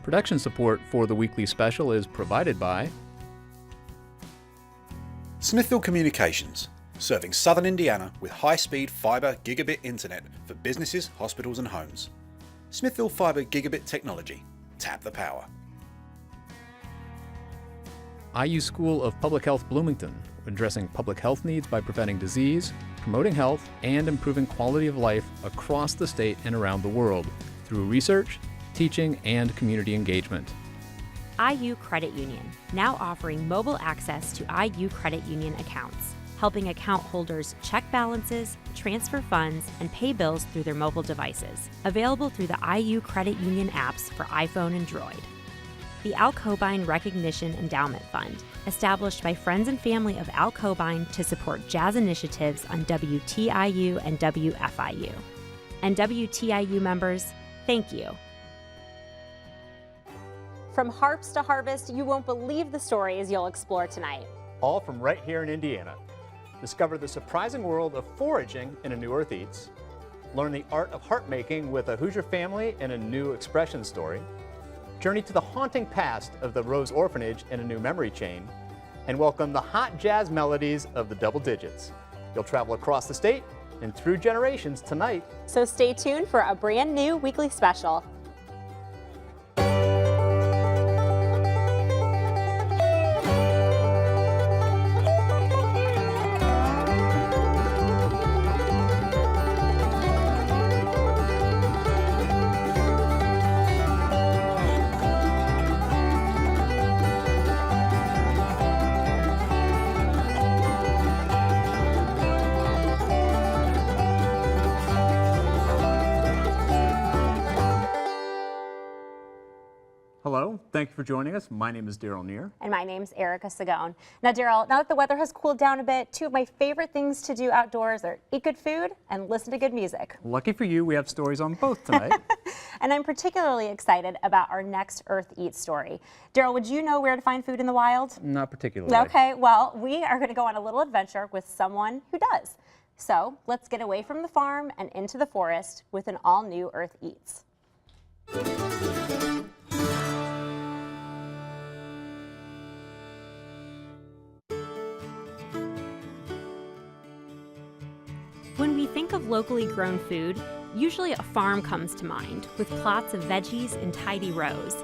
Production support for the weekly special is provided by Smithfield Communications, serving southern Indiana with high-speed fibre gigabit internet for businesses, hospitals and homes. Smithfield Fibre Gigabit Technology. Tap the power. IU School of Public Health Bloomington, addressing public health needs by preventing disease, promoting health, and improving quality of life across the state and around the world through research, teaching, and community engagement. IU Credit Union, now offering mobile access to IU Credit Union accounts, helping account holders check balances, transfer funds, and pay bills through their mobile devices. Available through the IU Credit Union apps for iPhone and Droid. The Al Cobine Recognition Endowment Fund, established by friends and family of Al Cobine to support jazz initiatives on WTIU and WFIU. And WTIU members, thank you. From harps to harvest, you won't believe the stories you'll explore tonight. All from right here in Indiana. Discover the surprising world of foraging in A New Earth Eats. Learn the art of harp making with a Hoosier family in a new expression story. Journey to the haunting past of the Rose Orphanage in a new memory chain. And welcome the hot jazz melodies of the Double Digits. You'll travel across the state and through generations tonight. So stay tuned for a brand new weekly special. Hello, thank you for joining us. My name is Daryl Neer. And my name's Erica Sagone. Now, Daryl, now that the weather has cooled down a bit, two of my favorite things to do outdoors are eat good food and listen to good music. Lucky for you, we have stories on both tonight. And I'm particularly excited about our next Earth Eats story. Daryl, would you know where to find food in the wild? Not particularly. Okay, well, we are going to go on a little adventure with someone who does. So let's get away from the farm and into the forest with an all-new Earth Eats. When we think of locally grown food, usually a farm comes to mind, with plots of veggies in tidy rows.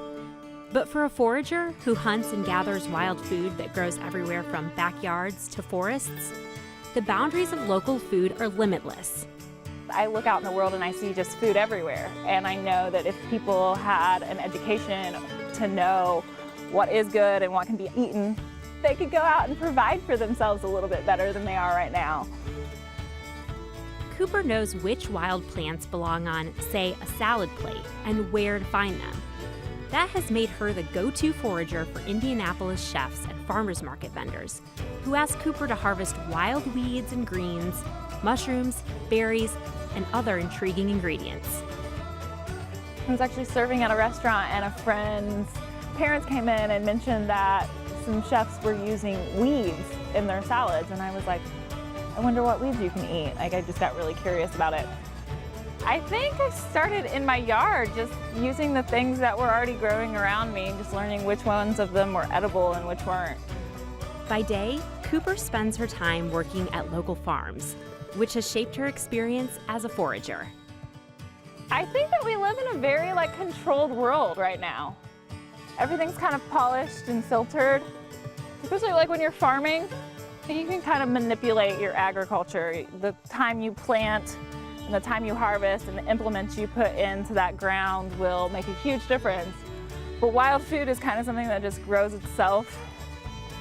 But for a forager who hunts and gathers wild food that grows everywhere from backyards to forests, the boundaries of local food are limitless. I look out in the world and I see just food everywhere. And I know that if people had an education to know what is good and what can be eaten, they could go out and provide for themselves a little bit better than they are right now. Cooper knows which wild plants belong on, say, a salad plate, and where to find them. That has made her the go-to forager for Indianapolis chefs and farmers market vendors, who ask Cooper to harvest wild weeds and greens, mushrooms, berries, and other intriguing ingredients. I was actually serving at a restaurant and a friend's parents came in and mentioned that some chefs were using weeds in their salads, and I was like, I wonder what weeds you can eat. Like, I just got really curious about it. I think I started in my yard, just using the things that were already growing around me, just learning which ones of them were edible and which weren't. By day, Cooper spends her time working at local farms, which has shaped her experience as a forager. I think that we live in a very controlled world right now. Everything's kind of polished and filtered, especially when you're farming. You can kind of manipulate your agriculture. The time you plant and the time you harvest and the implements you put into that ground will make a huge difference. But wild food is kind of something that just grows itself.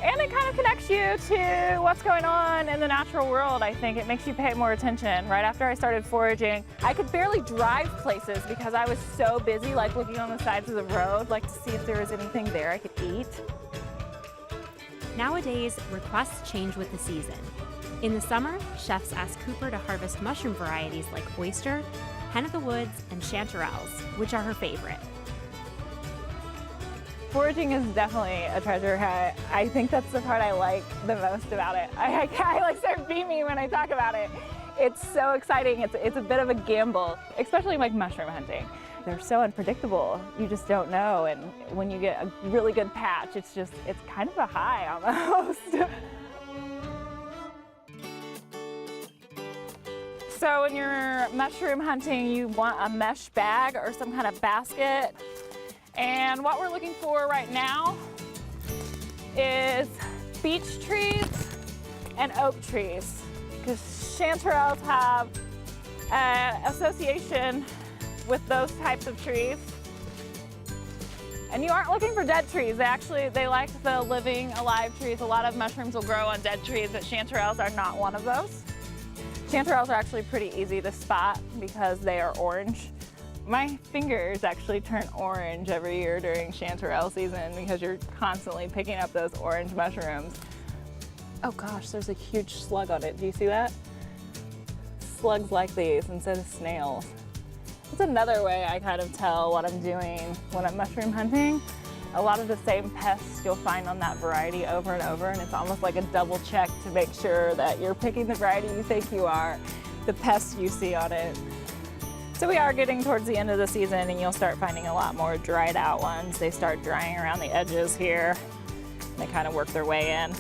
And it kind of connects you to what's going on in the natural world. I think it makes you pay more attention. Right after I started foraging, I could barely drive places because I was so busy looking on the sides of the road to see if there was anything there I could eat. Nowadays, requests change with the season. In the summer, chefs ask Cooper to harvest mushroom varieties like oyster, hen of the woods, and chanterelles, which are her favorite. Foraging is definitely a treasure hunt. I think that's the part I like the most about it. I start beaming when I talk about it. It's so exciting. It's a bit of a gamble, especially mushroom hunting. they're so unpredictable. You just don't know. And when you get a really good patch, it's kind of a high almost. So when you're mushroom hunting, you want a mesh bag or some kind of basket. And what we're looking for right now is beech trees and oak trees, because chanterelles have an association with those types of trees. And you aren't looking for dead trees. They like the living, alive trees. A lot of mushrooms will grow on dead trees, but chanterelles are not one of those. Chanterelles are actually pretty easy to spot because they are orange. My fingers actually turn orange every year during chanterelle season because you're constantly picking up those orange mushrooms. Oh gosh, there's a huge slug on it. Do you see that? Slugs like these instead of snails. It's another way I kind of tell what I'm doing when I'm mushroom hunting. A lot of the same pests you'll find on that variety over and over, and it's almost like a double check to make sure that you're picking the variety you think you are, the pests you see on it. So we are getting towards the end of the season, and you'll start finding a lot more dried out ones. They start drying around the edges here. They kind of work their way in.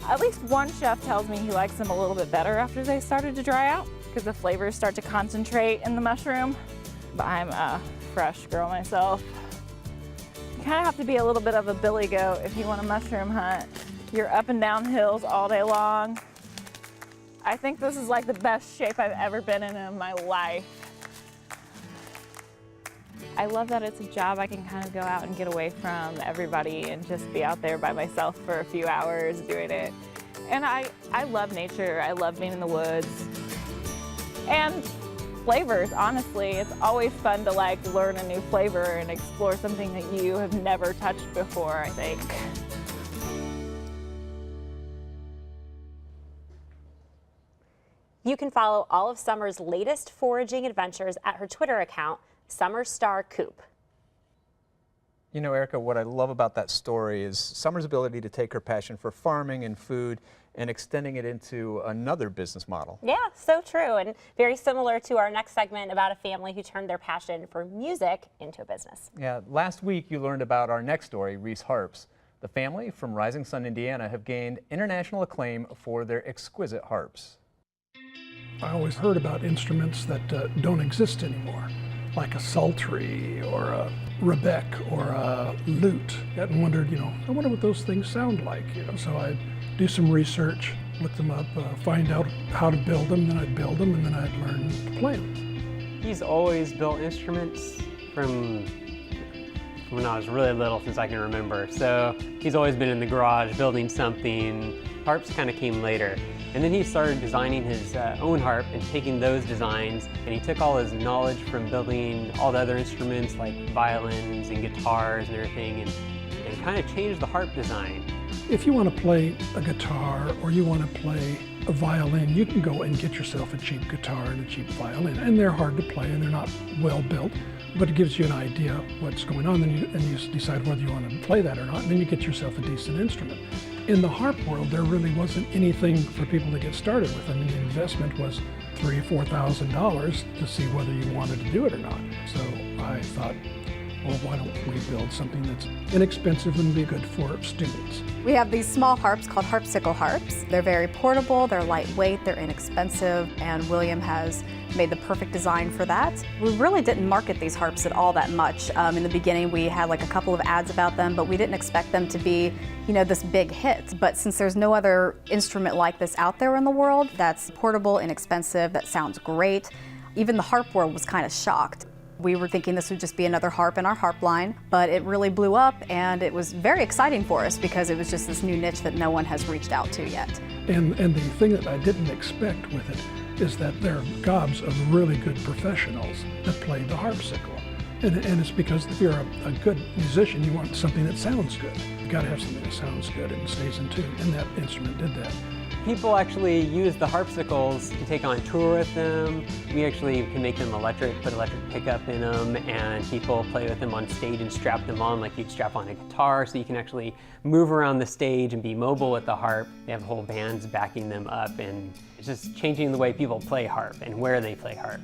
At least one chef tells me he likes them a little bit better after they started to dry out because the flavors start to concentrate in the mushroom. But I'm a fresh girl myself. You kind of have to be a little bit of a billy goat if you want to mushroom hunt. You're up and down hills all day long. I think this is like the best shape I've ever been in my life. I love that it's a job I can kind of go out and get away from everybody and just be out there by myself for a few hours doing it. And I love nature. I love being in the woods. And flavors, honestly. It's always fun to like learn a new flavor and explore something that you have never touched before, I think. You can follow all of Summer's latest foraging adventures at her Twitter account, Summer Star Coop. You know, Erica, what I love about that story is Summer's ability to take her passion for farming and food and extending it into another business model. Yeah, so true, and very similar to our next segment about a family who turned their passion for music into a business. Yeah, last week you learned about our next story, Reese Harps. The family from Rising Sun, Indiana have gained international acclaim for their exquisite harps. I always heard about instruments that don't exist anymore, like a psaltery or a rebec or a lute, and wondered, I wonder what those things sound like, so I'd do some research, look them up, find out how to build them, then I'd build them, and then I'd learn to play them. He's always built instruments from when I was really little, since I can remember. So he's always been in the garage building something. Harps kind of came later. And then he started designing his own harp and taking those designs, and he took all his knowledge from building all the other instruments like violins and guitars and everything, and kind of changed the harp design. If you want to play a guitar or you want to play a violin, you can go and get yourself a cheap guitar and a cheap violin, and they're hard to play and they're not well built, but it gives you an idea what's going on, and you decide whether you want to play that or not, and then you get yourself a decent instrument. In the harp world, there really wasn't anything for people to get started with. I mean, the investment was $3,000 or $4,000 to see whether you wanted to do it or not. So I thought, well, why don't we build something that's inexpensive and be good for students? We have these small harps called harpsichord harps. They're very portable, they're lightweight, they're inexpensive, and William has made the perfect design for that. We really didn't market these harps at all that much. In the beginning, we had like a couple of ads about them, but we didn't expect them to be, this big hit. But since there's no other instrument like this out there in the world that's portable, inexpensive, that sounds great, even the harp world was kind of shocked. We were thinking this would just be another harp in our harp line, but it really blew up, and it was very exciting for us because it was just this new niche that no one has reached out to yet. And the thing that I didn't expect with it is that there are gobs of really good professionals that play the harpsichord. And it's because if you're a good musician, you want something that sounds good. You gotta have something that sounds good and stays in tune, and that instrument did that. People actually use the harpsichords to take on tour with them. We actually can make them electric, put electric pickup in them, and people play with them on stage and strap them on like you'd strap on a guitar, so you can actually move around the stage and be mobile with the harp. They have whole bands backing them up, and it's just changing the way people play harp and where they play harp.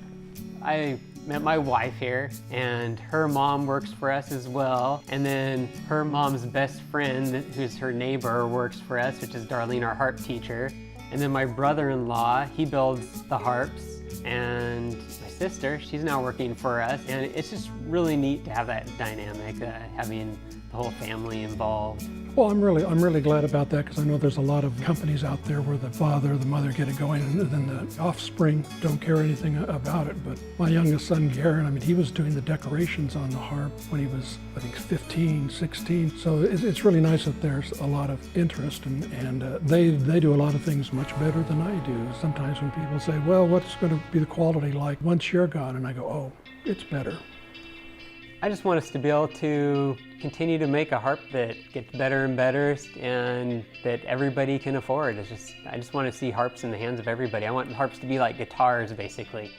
I met my wife here, and her mom works for us as well. And then her mom's best friend, who's her neighbor, works for us, which is Darlene, our harp teacher. And then my brother-in-law, he builds the harps. And my sister, she's now working for us. And it's just really neat to have that dynamic, having the whole family involved. Well, I'm really glad about that, because I know there's a lot of companies out there where the father or the mother get it going and then the offspring don't care anything about it. But my youngest son, Garrett, I mean, he was doing the decorations on the harp when he was, I think, 15, 16. So it's really nice that there's a lot of interest, and they do a lot of things much better than I do. Sometimes when people say, well, what's going to be the quality like once you're gone? And I go, oh, it's better. I just want us to be able to continue to make a harp that gets better and better and that everybody can afford. I just want to see harps in the hands of everybody. I want harps to be like guitars, basically.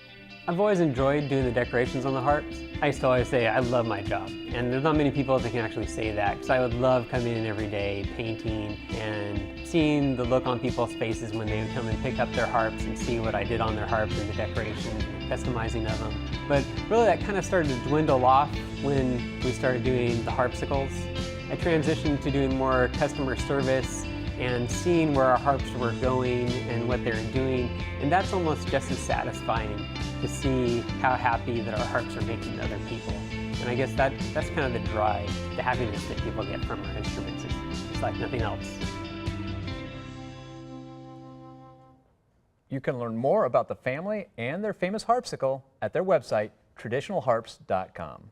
I've always enjoyed doing the decorations on the harps. I used to always say I love my job, and there's not many people that can actually say that, because I would love coming in every day, painting, and seeing the look on people's faces when they would come and pick up their harps and see what I did on their harps and the decoration, customizing of them. But really that kind of started to dwindle off when we started doing the harpsicles. I transitioned to doing more customer service and seeing where our harps were going and what they're doing, and that's almost just as satisfying to see how happy that our harps are making other people. And I guess that's kind of the drive, the happiness that people get from our instruments. It's like nothing else. You can learn more about the family and their famous harpsicle at their website, traditionalharps.com.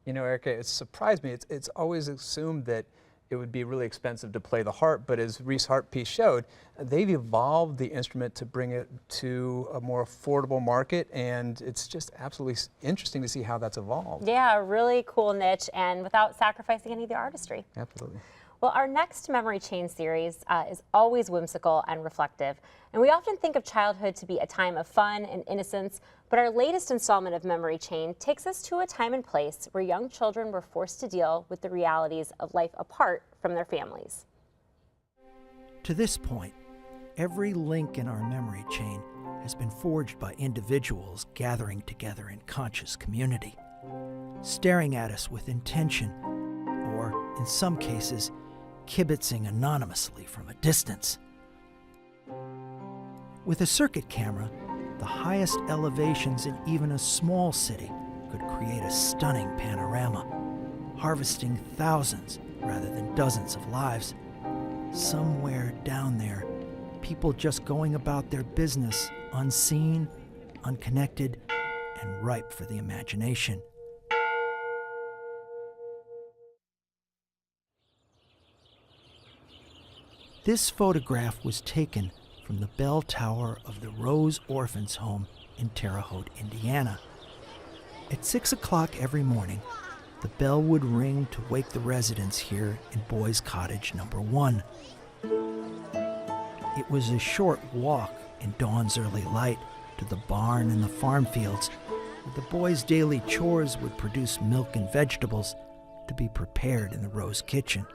You know, Erica, it surprised me. It's always assumed that it would be really expensive to play the harp, but as Reese Harp Piece showed, they've evolved the instrument to bring it to a more affordable market, and it's just absolutely interesting to see how that's evolved. Yeah, a really cool niche, and without sacrificing any of the artistry. Absolutely. Well, our next Memory Chain series is always whimsical and reflective, and we often think of childhood to be a time of fun and innocence, but our latest installment of Memory Chain takes us to a time and place where young children were forced to deal with the realities of life apart from their families. To this point, every link in our memory chain has been forged by individuals gathering together in conscious community, staring at us with intention, or, in some cases, kibitzing anonymously from a distance. With a circuit camera, the highest elevations in even a small city could create a stunning panorama, harvesting thousands rather than dozens of lives. Somewhere down there, people just going about their business, unseen, unconnected, and ripe for the imagination. This photograph was taken from the bell tower of the Rose Orphans Home in Terre Haute, Indiana. At 6 o'clock every morning, the bell would ring to wake the residents here in Boys Cottage number 1. It was a short walk in dawn's early light to the barn and the farm fields, where the boys' daily chores would produce milk and vegetables to be prepared in the Rose kitchen.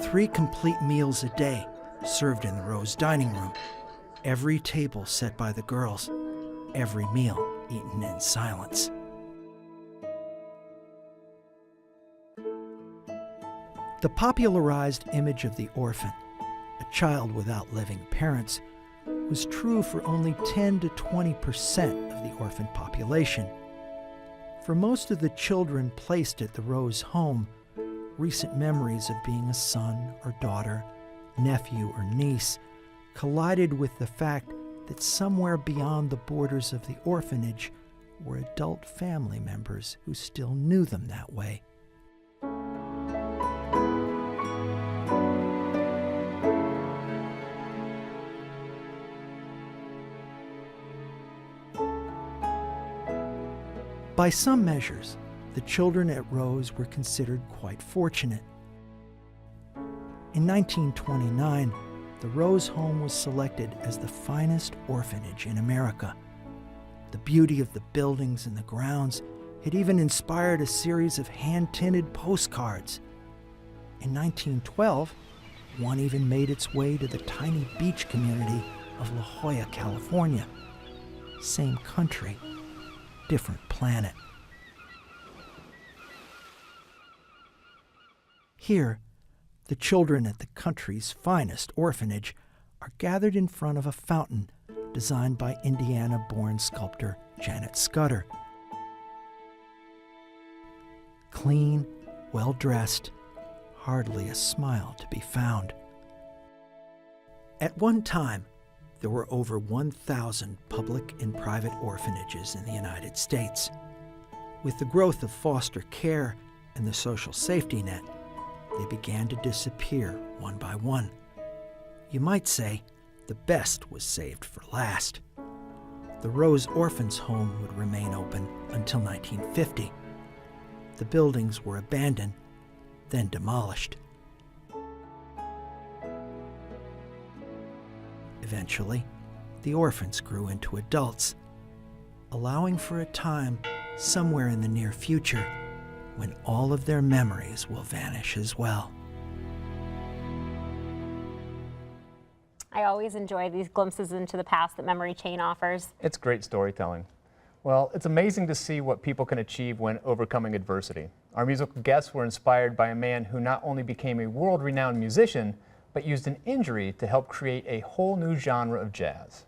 3 complete meals a day served in the Rose dining room, every table set by the girls, every meal eaten in silence. The popularized image of the orphan, a child without living parents, was true for only 10 to 20% of the orphan population. For most of the children placed at the Rose home, recent memories of being a son or daughter, nephew or niece, collided with the fact that somewhere beyond the borders of the orphanage were adult family members who still knew them that way. By some measures, the children at Rose were considered quite fortunate. In 1929, the Rose home was selected as the finest orphanage in America. The beauty of the buildings and the grounds had even inspired a series of hand-tinted postcards. In 1912, one even made its way to the tiny beach community of La Jolla, California. Same country, different planet. Here, the children at the country's finest orphanage are gathered in front of a fountain designed by Indiana-born sculptor Janet Scudder. Clean, well-dressed, hardly a smile to be found. At one time, there were over 1,000 public and private orphanages in the United States. With the growth of foster care and the social safety net, they began to disappear one by one. You might say the best was saved for last. The Rose Orphans' Home would remain open until 1950. The buildings were abandoned, then demolished. Eventually, the orphans grew into adults, allowing for a time somewhere in the near future when all of their memories will vanish as well. I always enjoy these glimpses into the past that Memory Chain offers. It's great storytelling. Well, it's amazing to see what people can achieve when overcoming adversity. Our musical guests were inspired by a man who not only became a world-renowned musician, but used an injury to help create a whole new genre of jazz.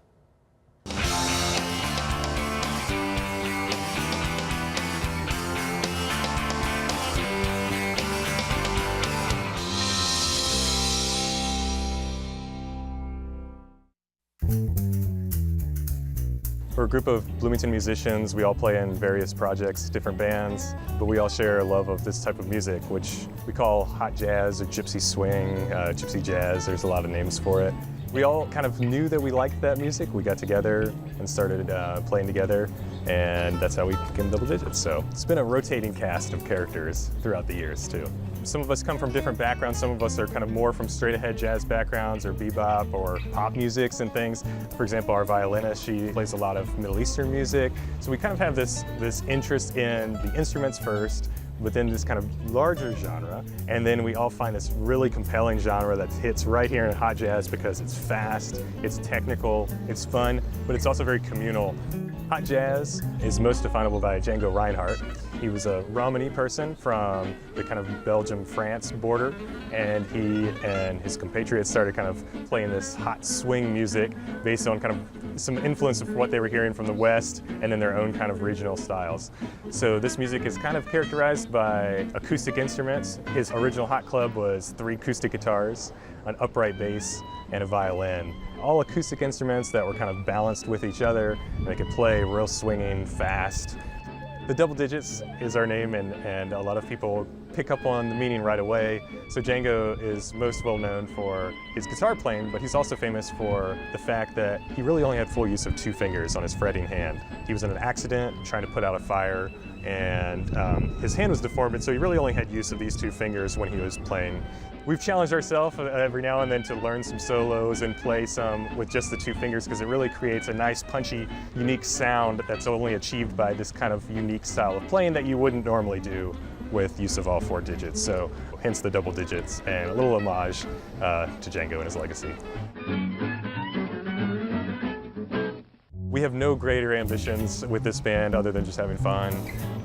We're a group of Bloomington musicians. We all play in various projects, different bands, but we all share a love of this type of music, which we call hot jazz or gypsy swing, gypsy jazz. There's a lot of names for it. We all kind of knew that we liked that music. We got together and started playing together, and that's how we became Double Digits. So it's been a rotating cast of characters throughout the years, too. Some of us come from different backgrounds. Some of us are kind of more from straight-ahead jazz backgrounds or bebop or pop musics and things. For example, our violinist, she plays a lot of Middle Eastern music. So we kind of have this interest in the instruments first, within this kind of larger genre, and then we all find this really compelling genre that hits right here in hot jazz because it's fast, it's technical, it's fun, but it's also very communal. Hot jazz is most definable by Django-inspired. He was a Romani person from the kind of Belgium-France border, and he and his compatriots started kind of playing this hot swing music based on kind of some influence of what they were hearing from the West and then their own kind of regional styles. So this music is kind of characterized by acoustic instruments. His original hot club was 3 acoustic guitars, an upright bass, and a violin. All acoustic instruments that were kind of balanced with each other, and they could play real swinging, fast. The Double Digits is our name, and a lot of people pick up on the meaning right away. So Django is most well known for his guitar playing, but he's also famous for the fact that he really only had full use of 2 fingers on his fretting hand. He was in an accident trying to put out a fire, and his hand was deformed, so he really only had use of these 2 fingers when he was playing. We've challenged ourselves every now and then to learn some solos and play some with just the 2 fingers because it really creates a nice, punchy, unique sound that's only achieved by this kind of unique style of playing that you wouldn't normally do with use of all 4 digits. So hence the Double Digits and a little homage to Django and his legacy. We have no greater ambitions with this band other than just having fun.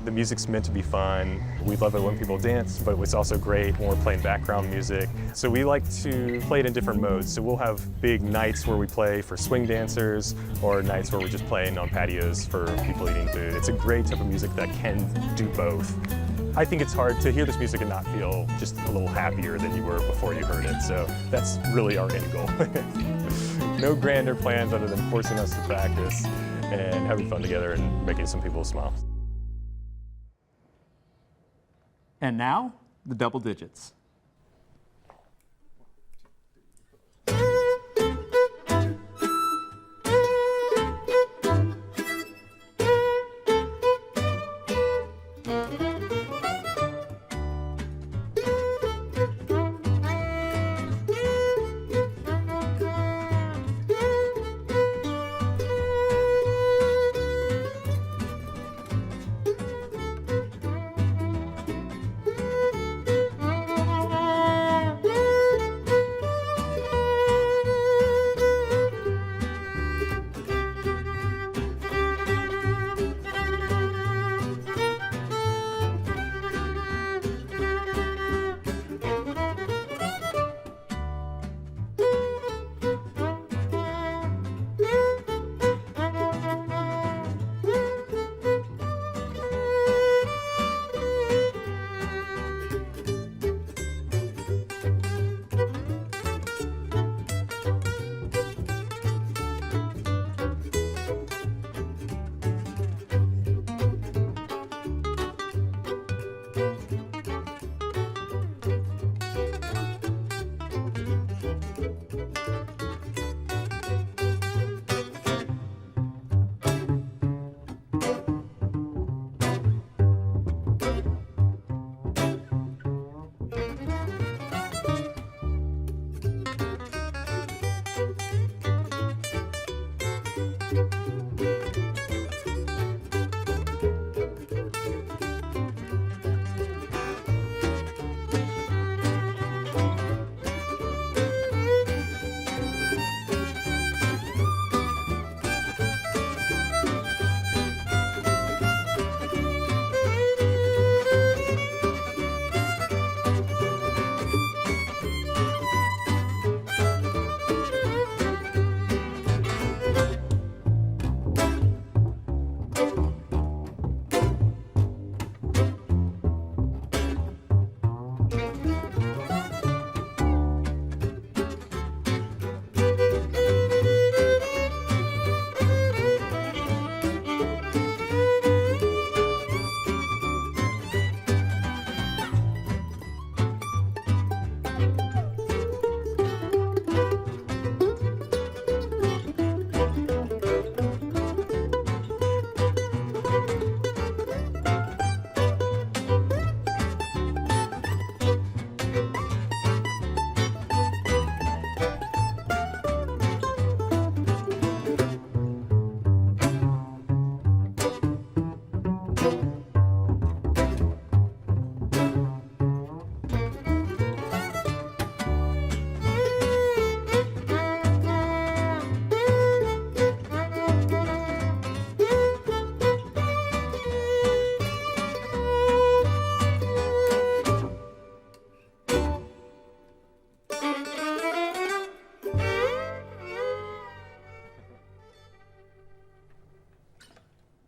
The music's meant to be fun. We love it when people dance, but it's also great when we're playing background music. So we like to play it in different modes. So we'll have big nights where we play for swing dancers or nights where we're just playing on patios for people eating food. It's a great type of music that can do both. I think it's hard to hear this music and not feel just a little happier than you were before you heard it. So that's really our end goal. No grander plans other than forcing us to practice and having fun together and making some people smile. And now, the Double Digits.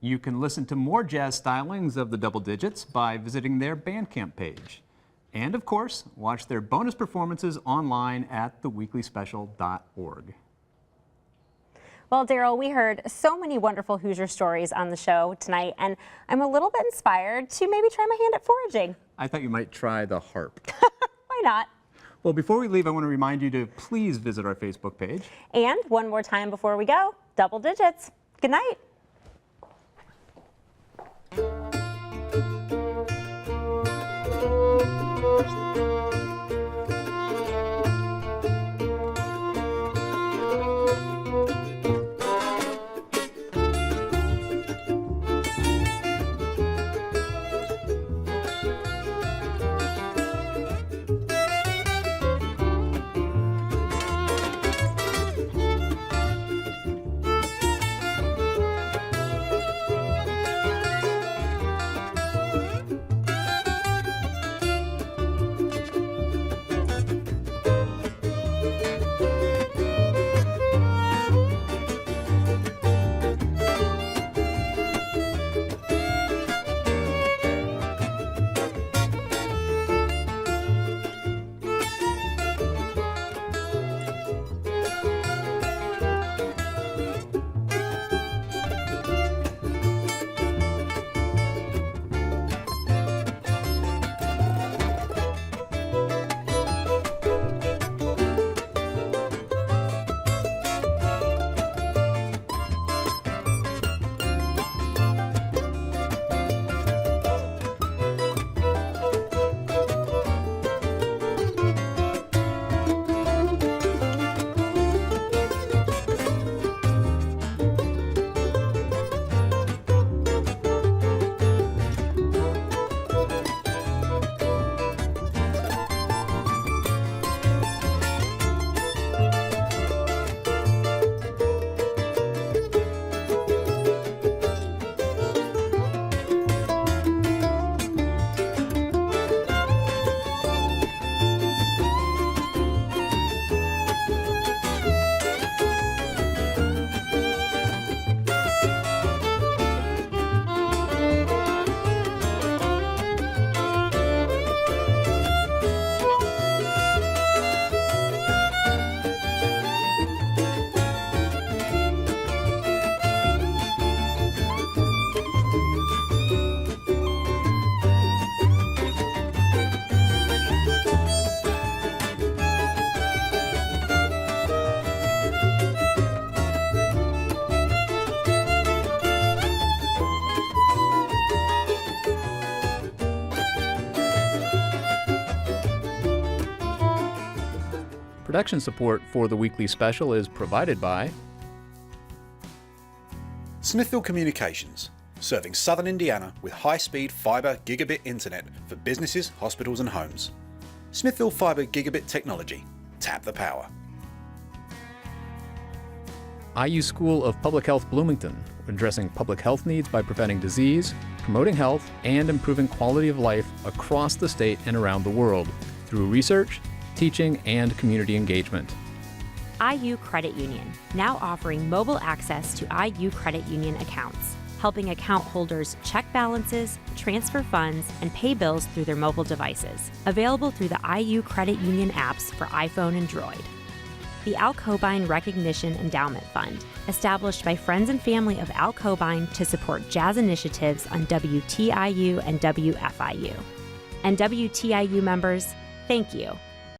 You can listen to more jazz stylings of the Double Digits by visiting their Bandcamp page. And of course, watch their bonus performances online at theweeklyspecial.org. Well, Daryl, we heard so many wonderful Hoosier stories on the show tonight, and I'm a little bit inspired to maybe try my hand at foraging. I thought you might try the harp. Why not? Well, before we leave, I want to remind you to please visit our Facebook page. And one more time before we go, Double Digits. Good night. Production support for the weekly special is provided by Smithville Communications, serving southern Indiana with high-speed fiber gigabit internet for businesses, hospitals and homes. Smithville Fiber Gigabit Technology. Tap the power. IU School of Public Health Bloomington, addressing public health needs by preventing disease, promoting health, and improving quality of life across the state and around the world through research, teaching, and community engagement. IU Credit Union, now offering mobile access to IU Credit Union accounts, helping account holders check balances, transfer funds, and pay bills through their mobile devices. Available through the IU Credit Union apps for iPhone and Droid. The Al Cobain Recognition Endowment Fund, established by friends and family of Al Cobain to support jazz initiatives on WTIU and WFIU. And WTIU members, thank you